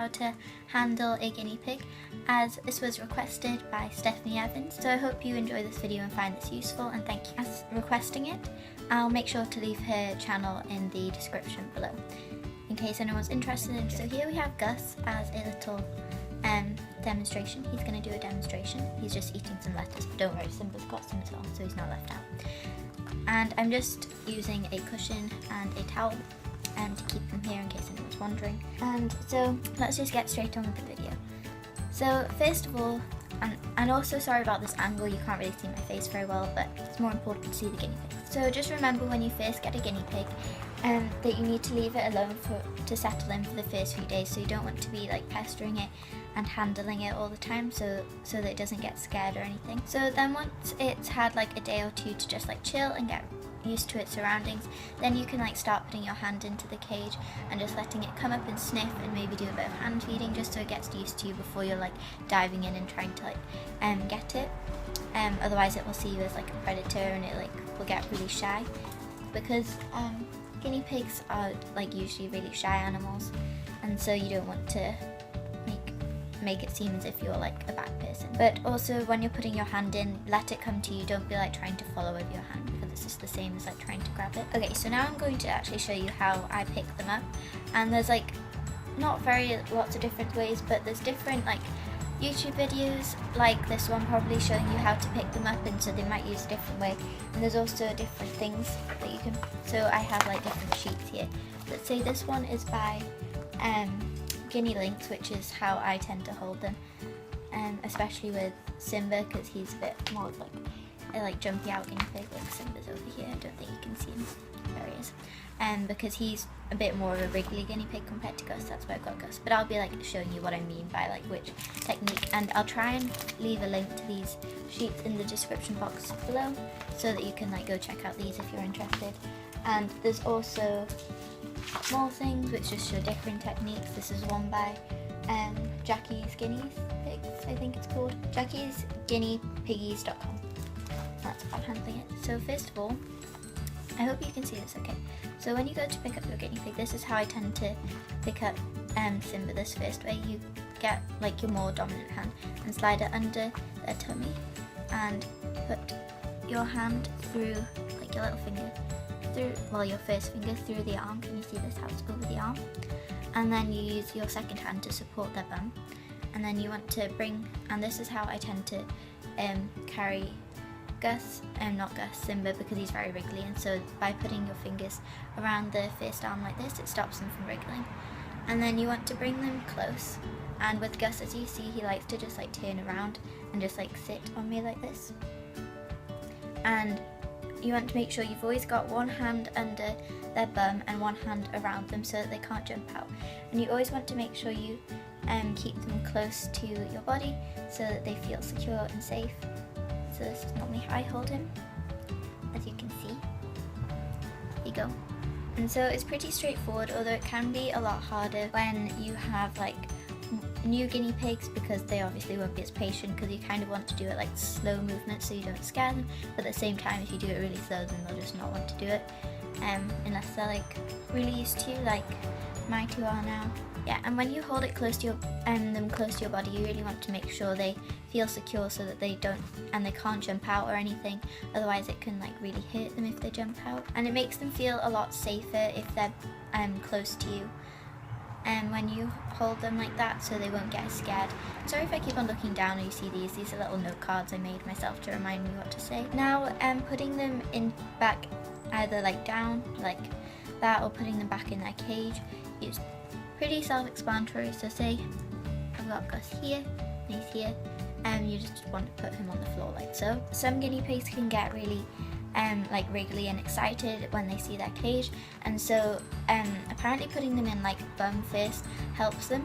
how to handle a guinea pig, as this was requested by Stephanie Evans. So I hope you enjoy this video and find this useful, and thank you for requesting it. I'll make sure to leave her channel in the description below in case anyone's interested. So here we have Gus as a little demonstration. He's going to do a demonstration. He's just eating some lettuce, but don't worry, Simba's got some as well, so he's not left out. And I'm just using a cushion and a towel to keep them here in case anyone's wondering. And so let's just get straight on with the video. So first of all, and also sorry about this angle, you can't really see my face very well, but it's more important to see the guinea pig. So just remember when you first get a guinea pig that you need to leave it alone to settle in for the first few days. So you don't want to be like pestering it and handling it all the time so that it doesn't get scared or anything. So then once it's had like a day or two to just like chill and get used to its surroundings, then you can like start putting your hand into the cage and just letting it come up and sniff and maybe do a bit of hand feeding just so it gets used to you before you're like diving in and trying to like get it. Otherwise it will see you as like a predator and it like will get really shy, because guinea pigs are like usually really shy animals, and so you don't want to make it seem as if you're like a bad person. But also when you're putting your hand in, let it come to you, don't be like trying to follow with your hand, because it's just the same as like trying to grab it. Okay, so now I'm going to actually show you how I pick them up, and there's like not lots of different ways, but there's different like YouTube videos like this one probably showing you how to pick them up, and so they might use a different way, and there's also different things that you can. So I have like different sheets here. Let's say this one is by Guinea Lynx, which is how I tend to hold them, especially with Simba, because he's a bit more like a like jumpy out guinea pig. Like Simba's over here, I don't think you can see him. There he is. Because he's a bit more of a wriggly guinea pig compared to Gus, that's why I've got Gus. But I'll be like showing you what I mean by like which technique, and I'll try and leave a link to these sheets in the description box below so that you can like go check out these if you're interested. And there's also more things which just show different techniques. This is one by Jackie's Guinea Pigs, I think it's called. Jackie's GuineaPiggies.com. That's how I'm handling it. So first of all, I hope you can see this okay. So when you go to pick up your guinea pig, this is how I tend to pick up Simba this first way. You get like your more dominant hand and slide it under their tummy and put your hand through, like your little finger, through, well your first finger through the arm. Can you see this, how it's over the arm? And then you use your second hand to support their bum. And then you want to bring, and this is how I tend to carry Gus, not Gus, Simba, because he's very wriggly, and so by putting your fingers around the first arm like this, it stops them from wriggling. And then you want to bring them close, and with Gus, as you see, he likes to just like turn around and just like sit on me like this. And you want to make sure you've always got one hand under their bum and one hand around them so that they can't jump out. And you always want to make sure you keep them close to your body so that they feel secure and safe. So this is normally how I hold him, as you can see. Here you go. And so it's pretty straightforward, although it can be a lot harder when you have like new guinea pigs, because they obviously won't be as patient, because you kind of want to do it like slow movements so you don't scare them, but at the same time if you do it really slow then they'll just not want to do it, unless they're like really used to, like my two are now. Yeah, and when you hold it close to your them close to your body, you really want to make sure they feel secure so that they can't jump out or anything, otherwise it can like really hurt them if they jump out. And it makes them feel a lot safer if they're close to you when you hold them like that, so they won't get scared. Sorry if I keep on looking down and you see these are little note cards I made myself to remind me what to say. Now putting them in back, either like down like that or putting them back in their cage is pretty self-explanatory. So say I've got Gus here and he's here, and you just want to put him on the floor like so. Some guinea pigs can get really like wriggly and excited when they see their cage, and so apparently putting them in like bum first helps them,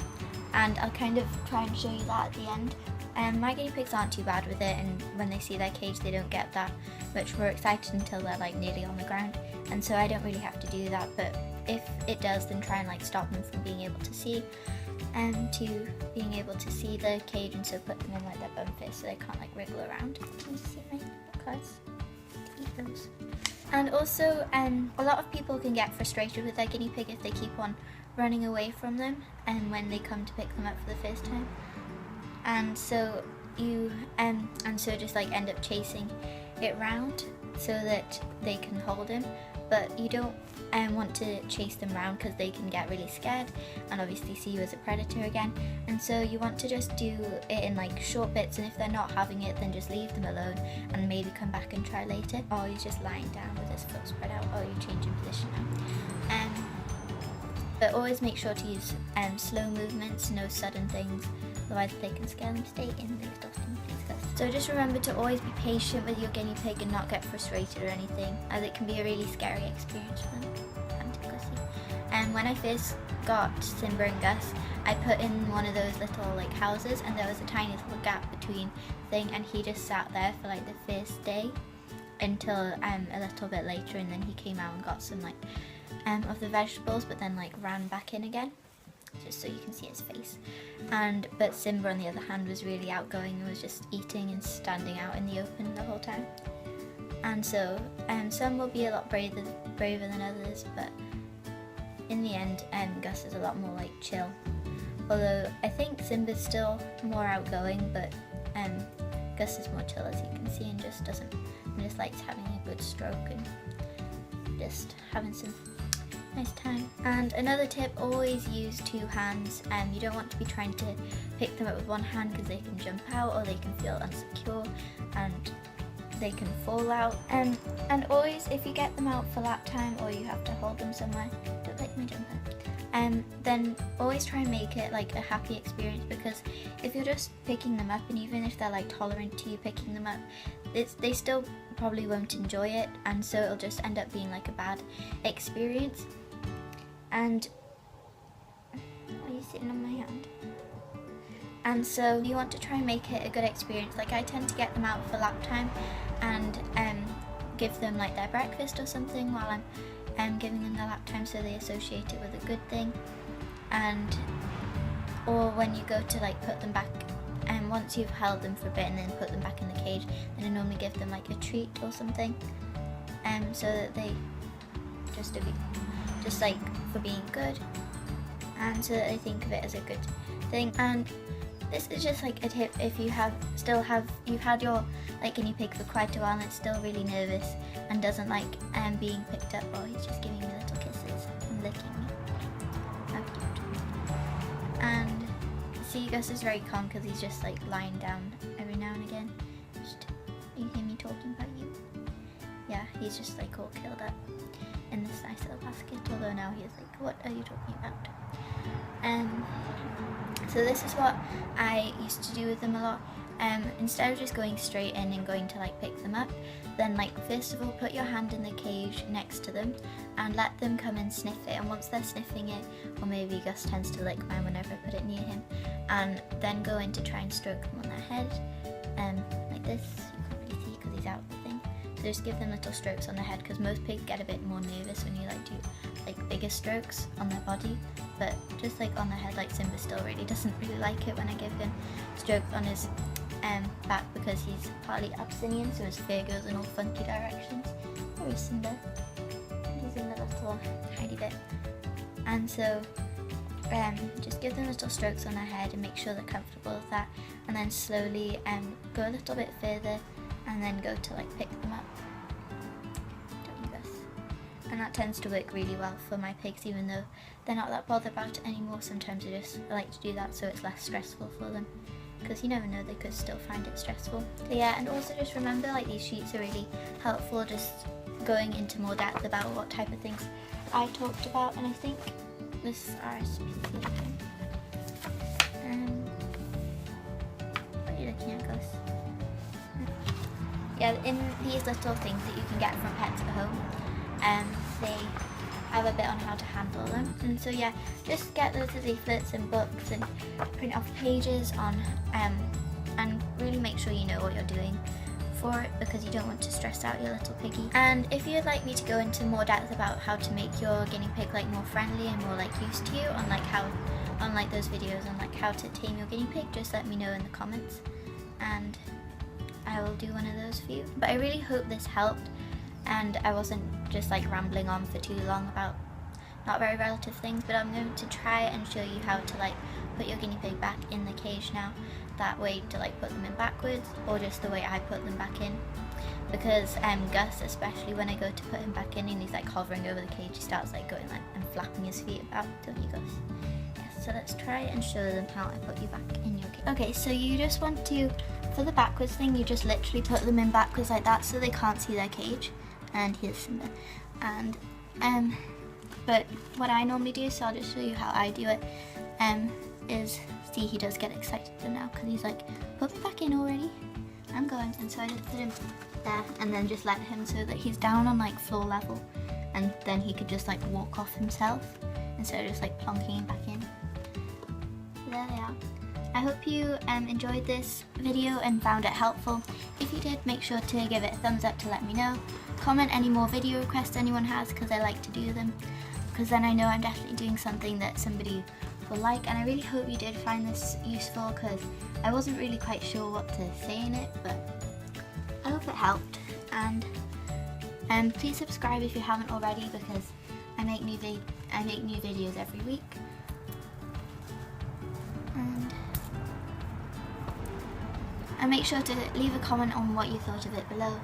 and I'll kind of try and show you that at the end. My guinea pigs aren't too bad with it, and when they see their cage they don't get that much more excited until they're like nearly on the ground, and so I don't really have to do that, but if it does then try and like stop them from being able to see to being able to see the cage, and so put them in like their bum first so they can't like wriggle around. Can you see my cards? Eat those. And also a lot of people can get frustrated with their guinea pig if they keep on running away from them, and when they come to pick them up for the first time. And so you just like end up chasing it round so that they can hold him, but you don't want to chase them round because they can get really scared and obviously see you as a predator again. And so you want to just do it in like short bits, and if they're not having it, then just leave them alone and maybe come back and try later. Or he's just lying down with his foot spread out. Or you're changing position now. But always make sure to use slow movements, no sudden things, otherwise they can scare them. Stay in the little thing, please. So just remember to always be patient with your guinea pig and not get frustrated or anything, as it can be a really scary experience for them. And when I first got Simba and Gus, I put in one of those little like houses, and there was a tiny little gap between thing, and he just sat there for like the first day until a little bit later, and then he came out and got some like of the vegetables, but then like ran back in again, just so you can see his face. But Simba on the other hand was really outgoing and was just eating and standing out in the open the whole time. And so some will be a lot braver than others, but in the end Gus is a lot more like chill, although I think Simba's still more outgoing, but Gus is more chill, as you can see, and just likes having a good stroke and just having some nice time. And another tip, always use two hands. You don't want to be trying to pick them up with one hand because they can jump out or they can feel insecure and they can fall out. And always, if you get them out for lap time or you have to hold them somewhere, don't like my jumper, then always try and make it like a happy experience, because if you're just picking them up, and even if they're like tolerant to you picking them up, they still probably won't enjoy it, and so it'll just end up being like a bad experience. And why are you sitting on my hand? And so you want to try and make it a good experience. Like I tend to get them out for lap time and give them like their breakfast or something while I'm giving them their lap time, so they associate it with a good thing. Or when you go to like put them back, and once you've held them for a bit and then put them back in the cage, then I normally give them like a treat or something, so that they just like for being good, and so that they think of it as a good thing. And this is just like a tip if you've had your like guinea pig for quite a while and it's still really nervous and doesn't like being picked up. Oh, he's just giving me little kisses and licking me. How cute. And see, Gus is very calm because he's just like lying down every now and again. You hear me talking about you? Yeah, he's just like all curled up in this nice little basket, although now he's like, what are you talking about? So this is what I used to do with them a lot. Instead of just going straight in and going to like pick them up, then like first of all put your hand in the cage next to them and let them come and sniff it, and once they're sniffing it, or maybe Gus tends to lick mine whenever I put it near him, and then go in to try and stroke them on their head, like this. You can't really see because he's out of the thing, so just give them little strokes on their head, because most pigs get a bit more nervous when you like do like bigger strokes on their body, but just like on their head, like Simba still really doesn't really like it when I give him strokes on his back, because he's partly Abyssinian, so his fur goes in all funky directions. Where is Simba? He's in the little hidey bit. And so just give them little strokes on their head and make sure they're comfortable with that, and then slowly go a little bit further and then go to like pick them up. Don't you, Gus? And that tends to work really well for my pigs, even though they're not that bothered about it anymore. Sometimes I just like to do that so it's less stressful for them, because you never know, they could still find it stressful. So yeah, and also just remember, like, these sheets are really helpful, just going into more depth about what type of things I talked about. And I think this is RSPC. What are you looking at, Gus? Yeah, in these little things that you can get from Pets at Home, they have a bit on how to handle them. And so yeah, just get those leaflets and books and print off pages on and really make sure you know what you're doing for it, because you don't want to stress out your little piggy. And if you'd like me to go into more depth about how to make your guinea pig like more friendly and more like used to you, on like how on like those videos on like how to tame your guinea pig, just let me know in the comments and I will do one of those for you. But I really hope this helped and I wasn't just like rambling on for too long about not very relative things, but I'm going to try and show you how to like put your guinea pig back in the cage now. That way to like put them in backwards, or just the way I put them back in. Because Gus, especially when I go to put him back in and he's like hovering over the cage, he starts like going like and flapping his feet about, don't you, Gus? Yes, so let's try and show them how I put you back in your cage. Okay, so you just want to, for the backwards thing, you just literally put them in backwards like that so they can't see their cage. And here's Simba. And but what I normally do, so I'll just show you how I do it, is, see, he does get excited now because he's like, put me back in already, I'm going. And so I just put him there and then just let him so that he's down on like floor level, and then he could just like walk off himself instead of just like plonking him back in. So there they are. I hope you enjoyed this video and found it helpful. If you did, make sure to give it a thumbs up to let me know. Comment any more video requests anyone has, because I like to do them, because then I know I'm definitely doing something that somebody will like. And I really hope you did find this useful, because I wasn't really quite sure what to say in it, but I hope it helped. And please subscribe if you haven't already, because I make new videos every week. And make sure to leave a comment on what you thought of it below.